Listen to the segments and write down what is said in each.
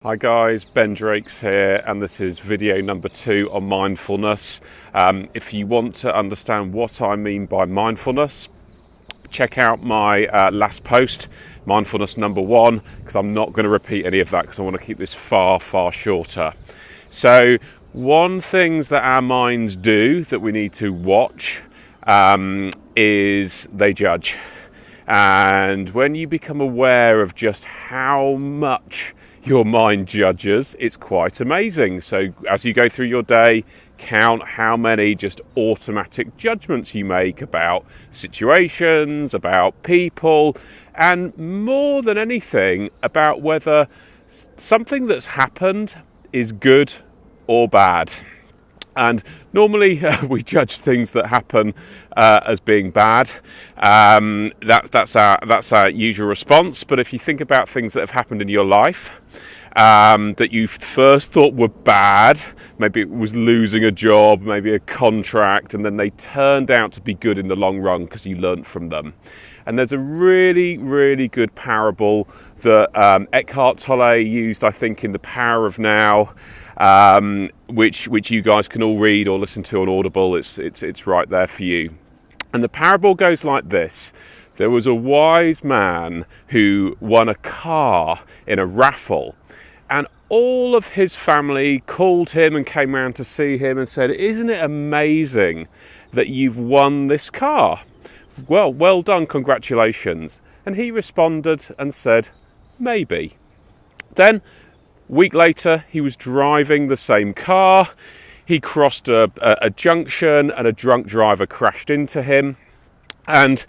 Hi guys, Ben Drakes here, and this is video number 2 on mindfulness. If you want to understand what I mean by mindfulness, check out my last post, mindfulness number 1, because I'm not going to repeat any of that because I want to keep this far shorter. So one things that our minds do that we need to watch is they judge. And when you become aware of just how much your mind judges, it's quite amazing. So as you go through your day, count how many just automatic judgments you make about situations, about people, and more than anything, about whether something that's happened is good or bad. And normally we judge things that happen as being bad. That's our usual response. But if you think about things that have happened in your life that you first thought were bad, maybe it was losing a job, maybe a contract, and then they turned out to be good in the long run because you learnt from them. And there's a really, really good parable that Eckhart Tolle used, I think, in The Power of Now, which you guys can all read or listen to on Audible. It's right there for you. And the parable goes like this. There was a wise man who won a car in a raffle, and all of his family called him and came round to see him and said, "Isn't it amazing that you've won this car? Well done, congratulations." And he responded and said, "Maybe." Then, a week later, he was driving the same car. He crossed a junction and a drunk driver crashed into him. And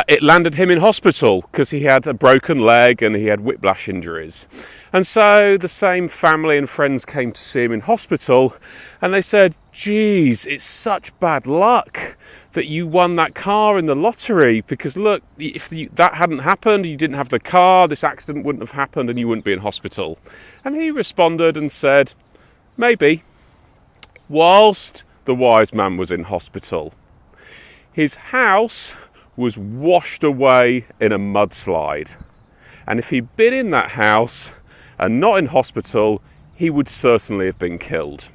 it landed him in hospital because he had a broken leg and he had whiplash injuries. And so the same family and friends came to see him in hospital, and they said, "Geez, it's such bad luck that you won that car in the lottery, because look, if that hadn't happened, you didn't have the car, this accident wouldn't have happened and you wouldn't be in hospital." And he responded and said, "Maybe." Whilst the wise man was in hospital, his house was washed away in a mudslide. And if he'd been in that house and not in hospital, he would certainly have been killed.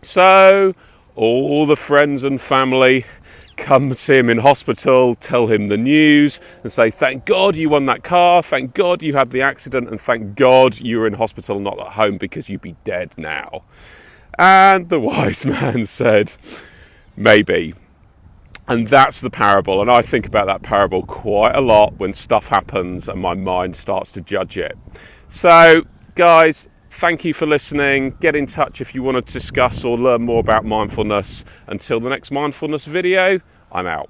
So all the friends and family come see him in hospital, tell him the news and say, "Thank God you won that car, thank God you had the accident, and thank God you were in hospital, not at home, because you'd be dead now." And the wise man said, "Maybe." And that's the parable, and I think about that parable quite a lot when stuff happens and my mind starts to judge it. So, guys, thank you for listening. Get in touch if you want to discuss or learn more about mindfulness. Until the next mindfulness video, I'm out.